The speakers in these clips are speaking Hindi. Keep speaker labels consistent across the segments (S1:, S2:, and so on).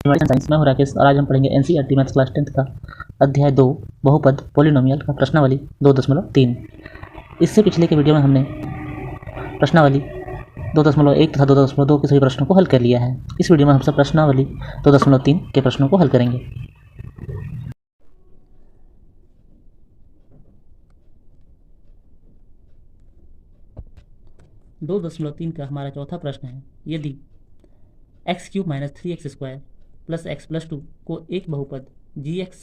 S1: साइंस में हूं राकेश और आज हम पढ़ेंगे एनसीईआरटी मैथ्स क्लास 10th का अध्याय 2 बहुपद पॉलिनोमियल का प्रश्नावली 2.3। इससे पिछले के वीडियो में हमने प्रश्नावली 2.1 तथा 2.2 के सभी प्रश्नों को हल कर लिया है। इस वीडियो में हम सब प्रश्नावली 2.3 के प्रश्नों को हल करेंगे। दो 2.3 का हमारा चौथा प्रश्न है, यदि x³ - 3x² + x+2 को एक बहुपद gx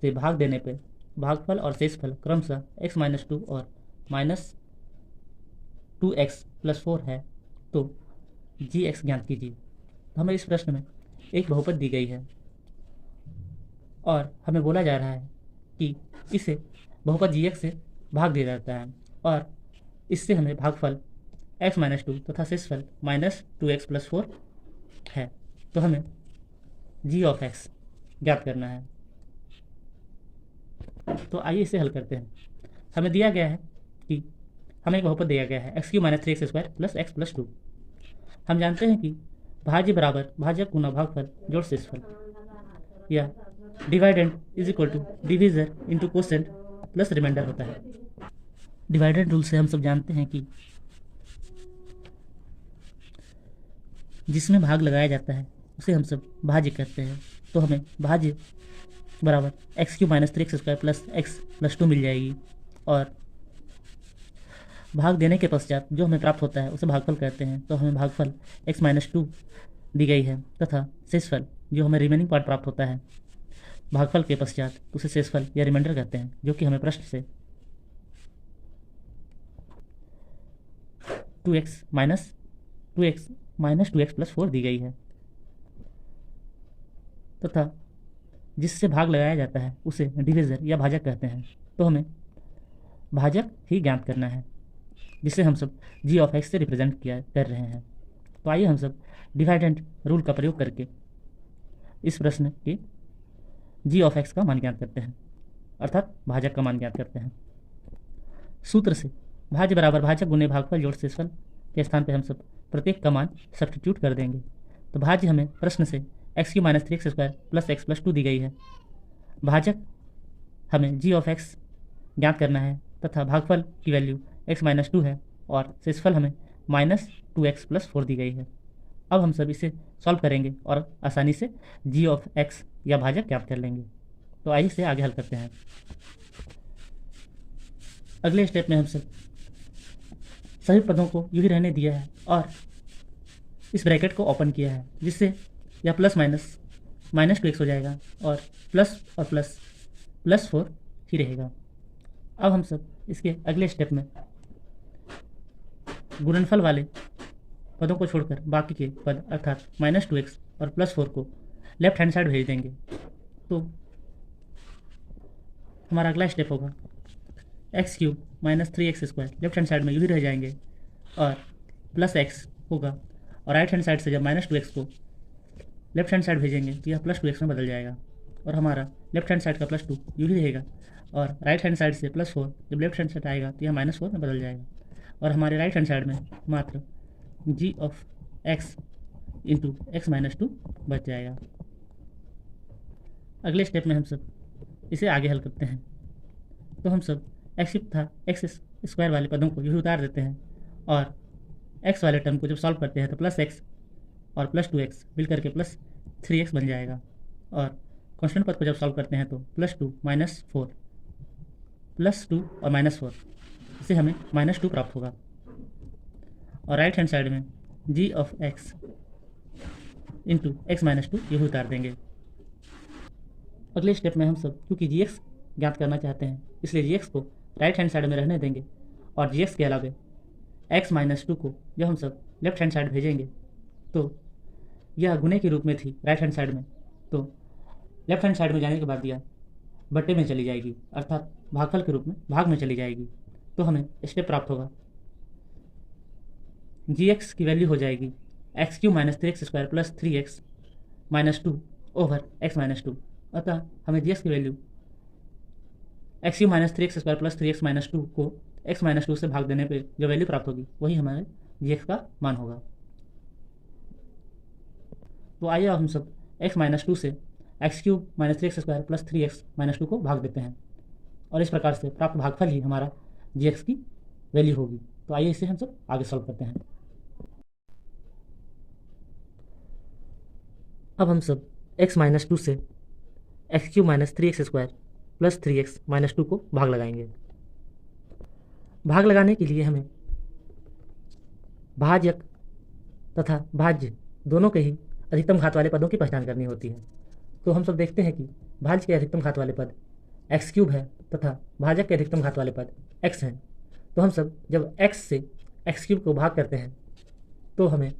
S1: से भाग देने पर भागफल और शेषफल क्रमशः x - 2 और -2x+4 है तो gx ज्ञात कीजिए। तो हमें इस प्रश्न में एक बहुपद दी गई है और हमें बोला जा रहा है कि इसे बहुपद gx से भाग दिया जाता है और इससे हमें भागफल x - 2 तथा शेषफल -2x+4 है। तो हमें g(x) ज्ञात करना है। तो आइए इसे हल करते हैं। हमें दिया गया है कि हमें एक बहुपद दिया गया है x³ - 3x² + x+2। हम जानते हैं कि भाज्य बराबर भाजक गुना भागफल जोड़ शेषफल, या dividend is equal to divisor into quotient plus reminder होता है। डिवाइडेंड रूल से हम सब जानते हैं कि जिसमें भाग लगाया जाता है उसे हम सब भाज्य कहते हैं। तो हमें भाज्य बराबर x³ - 3x² + x+2 मिल जाएगी और भाग देने के पश्चात जो हमें प्राप्त होता है उसे भागफल कहते हैं। तो हमें भागफल x - 2 दी गई है तथा शेषफल जो हमें रिमेनिंग पार्ट प्राप्त होता है भागफल के पश्चात उसे शेषफल या रिमाइंडर कहते हैं, जो कि हमें प्रश्न से 2x - 2x+4 दी गई है तथा जिससे भाग लगाया जाता है उसे डिविजर या भाजक कहते हैं। तो हमें भाजक ही ज्ञात करना है जिसे हम सब g(x) से रिप्रेजेंट कर रहे हैं। तो आइए हम सब डिवाइडेंड रूल का प्रयोग करके इस प्रश्न के g(x) का मान ज्ञात करते हैं, अर्थात भाजक का मान ज्ञात करते हैं। सूत्र से भाज्य बराबर भाजक गुने भागफल जोड़ शेषफल के स्थान पर हम सब प्रत्येक का मान सब्स्टिट्यूट कर देंगे। तो भाज्य हमें प्रश्न से x³ - 3x² + x+2 दी गई है। भाजक हमें g(x) ज्ञात करना है तथा भागफल की वैल्यू x - 2 है और शेषफल हमें -2x+4 दी गई है। अब हम सब इसे सॉल्व करेंगे और आसानी से g(x) या भाजक ज्ञात कर लेंगे। तो आइए इसे आगे हल करते हैं। अगले स्टेप में हम सब सभी पदों को यूँ ही रहने दिया है और इस ब्रैकेट को ओपन किया है, जिससे यह प्लस माइनस -2x हो जाएगा और प्लस और प्लस +4 ही रहेगा। अब हम सब इसके अगले स्टेप में गुणनफल वाले पदों को छोड़कर बाकी के पद अर्थात -2x और +4 को लेफ्ट हैंड साइड भेज देंगे। तो हमारा अगला स्टेप होगा x³ - 3x² left hand side में यूँ ही रह जाएंगे और +x होगा और राइट हैंड साइड से जब -2x को लेफ्ट हैंड साइड भेजेंगे तो यह +2x में बदल जाएगा और हमारा लेफ्ट हैंड साइड का +2 यूँ ही रहेगा और राइट हैंड साइड से +4 जब लेफ्ट हैंड साइड आएगा तो यह -4 में बदल जाएगा और हमारे राइट हैंड साइड में मात्र g(x) × x - 2 बच जाएगा। अगले स्टेप में हम सब इसे आगे हल करते हैं। तो हम सब x³ तथा x² वाले पदों को यूँ ही उतार देते हैं और x वाले टर्म को जब सॉल्व करते हैं तो +x और +2x मिल करके +3x बन जाएगा और कांस्टेंट पद को जब सॉल्व करते हैं तो +2 - 4 +2 और -4 इससे हमें -2 प्राप्त होगा और राइट हैंड साइड में g(x) × x - 2 यही उतार देंगे। अगले स्टेप में हम सब क्योंकि gx ज्ञात करना चाहते हैं इसलिए gx को राइट हैंड साइड में रहने देंगे और gx के अलावे x - 2 को जब हम सब लेफ्ट हैंड साइड भेजेंगे तो यह गुने के रूप में थी राइट हैंड साइड में, तो लेफ्ट हैंड साइड में जाने के बाद यह बट्टे में चली जाएगी अर्थात भागफल के रूप में भाग में चली जाएगी। तो हमें स्टेप प्राप्त होगा gx की वैल्यू हो जाएगी x³ - 3x² + 3x - 2 over x - 2। अतः हमें gx की वैल्यू x³ - 3x² + 3x - 2 को x - 2 से भाग देने पे जो वैल्यू प्राप्त होगी वही हमारे gx का मान होगा। तो आइए हम सब एक्स माइनस टू से x cube minus 3x² plus 3x minus 2 को भाग देते हैं और इस प्रकार से प्राप्त भागफल ही हमारा जी की वैल्यू होगी। तो आइए इसे हम सब आगे सॉल्व करते हैं। अब हम सब x माइनस 2 से x cube minus 3x² plus 3x minus 2 को भाग लगाएंगे। भाग लगाने के लिए हमें भाजक तथा भाज्य दोनों के ही अधिकतम घात वाले पदों की पहचान करनी होती है। तो हम सब देखते हैं कि भाज्य के अधिकतम घात वाले पद एक्स क्यूब है तथा भाजक के अधिकतम घात वाले पद x हैं। तो हम सब जब x से एक्स क्यूब को भाग करते हैं तो हमें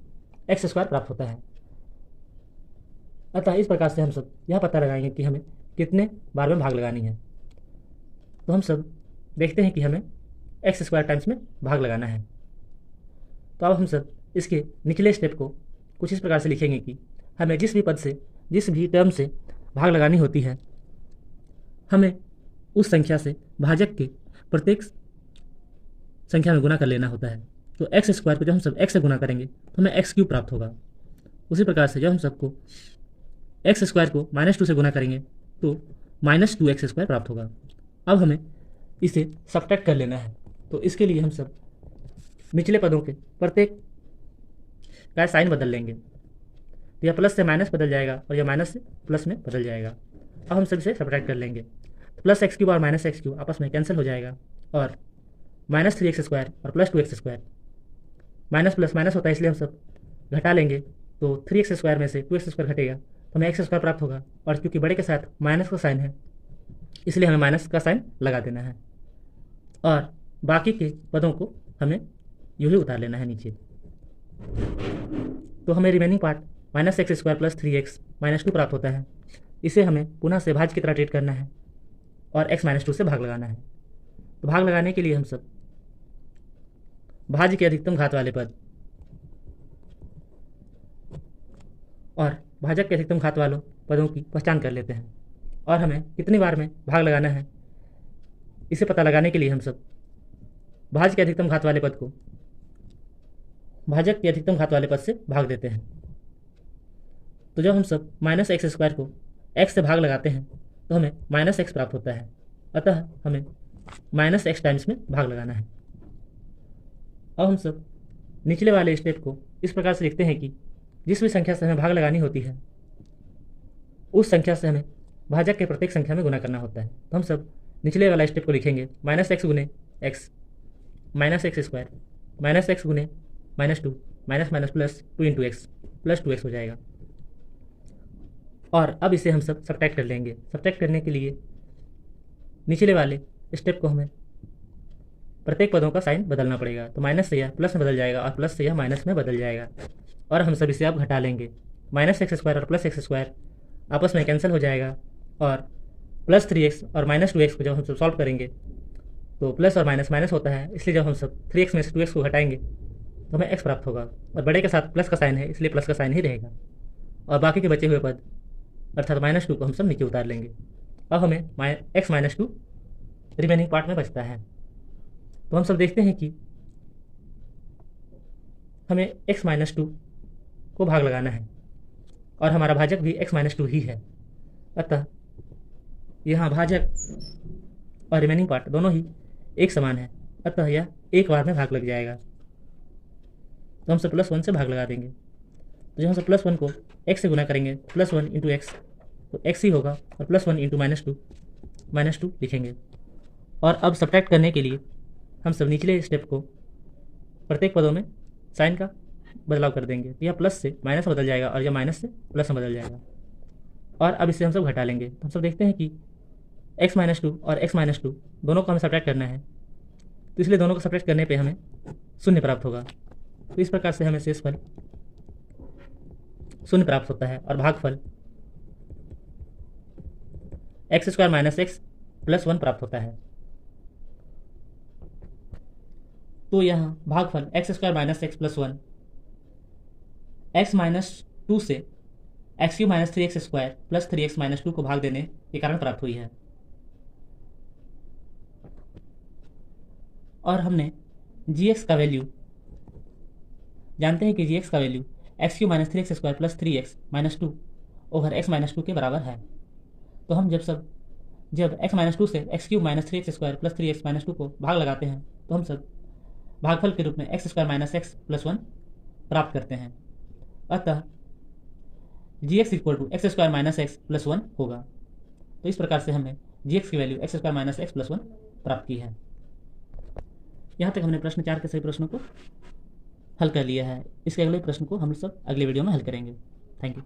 S1: x² प्राप्त होता है। अतः इस प्रकार से हम सब यह पता लगाएंगे कि हमें कितने बार में भाग लगानी है। तो हम सब देखते हैं कि हमें x² टाइम्स में भाग लगाना है। तो अब हम सब इसके निचले स्टेप को कुछ इस प्रकार से लिखेंगे कि हमें जिस भी पद से जिस भी टर्म से भाग लगानी होती है हमें उस संख्या से भाजक के प्रत्येक संख्या में गुना कर लेना होता है। तो x² को जब हम सब x से गुना करेंगे तो हमें x³ प्राप्त होगा। उसी प्रकार से जब हम सबको x² को -2 से गुना करेंगे तो -2x² प्राप्त होगा। अब हमें इसे सब्ट्रैक्ट कर लेना है। तो इसके लिए हम सब निचले पदों के प्रत्येक का साइन बदल लेंगे। तो यह प्लस से माइनस बदल जाएगा और यह माइनस से प्लस में बदल जाएगा। अब हम सब इसे सब्ट्रैक्ट कर लेंगे। तो प्लस x³ और माइनस x³ आपस में कैंसिल हो जाएगा और -3x² और plus 2x², minus plus minus होता है इसलिए हम सब घटा लेंगे। तो 3x² में से 2x² घटेगा तो हमें x² प्राप्त होगा और क्योंकि बड़े के साथ माइनस का साइन है इसलिए हमें माइनस का साइन लगा देना है और बाकी के पदों को हमें यूँ ही उतार लेना है नीचे। तो हमें remaining part -x² plus 3x minus 2 प्राप्त होता है। इसे हमें पुनः से भाज्य की तरह ट्रीट करना है और x -2 से भाग लगाना है। तो भाग लगाने के लिए हम सब भाज्य के अधिकतम घात वाले पद और भाजक के अधिकतम घात वालों पदों की पहचान कर लेते हैं और हमें कितनी बार में भाग लगाना है इसे पता लगाने के लिए हम सब भाज्य के अधिकतम घात वाले पद को भाजक के अधिकतम घात वाले पद से भाग देते हैं। तो जब हम सब -x² को x से भाग लगाते हैं तो हमें -x प्राप्त होता है। अतः हमें -x टाइम्स में भाग लगाना है। अब हम सब निचले वाले स्टेप को इस प्रकार से लिखते हैं कि जिस भी संख्या से हमें भाग लगानी होती है उस संख्या से हमें भाजक के प्रत्येक संख्या में गुना करना होता है। तो हम सब निचले वाला स्टेप को लिखेंगे -x गुने x -x² -x गुने -2 minus plus 2 into x plus 2x हो जाएगा। और अब इसे हम सब सब्ट्रैक्ट कर लेंगे। सब्ट्रैक्ट करने के लिए निचले वाले स्टेप को हमें प्रत्येक पदों का साइन बदलना पड़ेगा। तो माइनस से यह प्लस में बदल जाएगा और प्लस से यह माइनस में बदल जाएगा और हम सब इसे अब घटा लेंगे। -x² और प्लस x² आपस में कैंसिल हो जाएगा और प्लस 3x और -2x को जब हम सब सॉल्व करेंगे तो प्लस और माइनस माइनस होता है, इसलिए जब हम सब 3x में से 2x को घटाएंगे तो हमें x प्राप्त होगा और बड़े के साथ प्लस का साइन है इसलिए प्लस का साइन ही रहेगा और बाकी के बचे हुए पद अर्थात -2 को हम सब नीचे उतार लेंगे। अब हमें x -2 रिमेनिंग पार्ट में बचता है। तो हम सब देखते हैं कि हमें x -2 को भाग लगाना है और हमारा भाजक भी x -2 ही है। अतः यहाँ भाजक और रिमेनिंग पार्ट दोनों ही एक समान है, अतः यह एक बार में भाग लग जाएगा। तो हम सब +1 से भाग लगा देंगे। तो जब हम सब +1 को x से गुना करेंगे +1 इंटू एक्स तो x ही होगा और +1 इंटू -2 लिखेंगे। और अब सब्ट्रैक्ट करने के लिए हम सब निचले स्टेप को प्रत्येक पदों में साइन का बदलाव कर देंगे। तो यह प्लस से माइनस में बदल जाएगा और यह माइनस से प्लस में बदल जाएगा और अब इसे हम सब घटा लेंगे। तो हम सब देखते हैं कि x -2 और x -2 दोनों को हमें सब्ट्रैक्ट करना है, तो इसलिए दोनों को सब्ट्रैक्ट करने पे हमें 0 प्राप्त होगा। तो इस प्रकार से हमें शेषफल 0 प्राप्त होता है और भागफल x² - x + 1 प्राप्त होता है। तो यहाँ भागफल x² - x + 1 x -2 से x³ - 3x² प्लस 3x - 2 को भाग देने के कारण प्राप्त हुई है। और हमने gx का वैल्यू जानते हैं कि gx का value x³ - 3x² plus 3x - 2 over x minus two के बराबर है। तो हम जब एक्स माइनस टू से x cube minus 3x² plus 3x minus two को भाग लगाते हैं तो हम सब भागफल के रूप में x² माइनस एक्स प्लस 1 प्राप्त करते हैं। अतः gx equal to x² minus x plus 1 होगा। तो इस प्रकार से हमने gx की value x² minus x plus 1 प्राप्त की है। यहाँ तक हमने प्रश्न 4 के सभी प्रश्नों को हल कर लिया है। इसके अगले प्रश्न को हम सब अगले वीडियो में हल करेंगे। Thank you.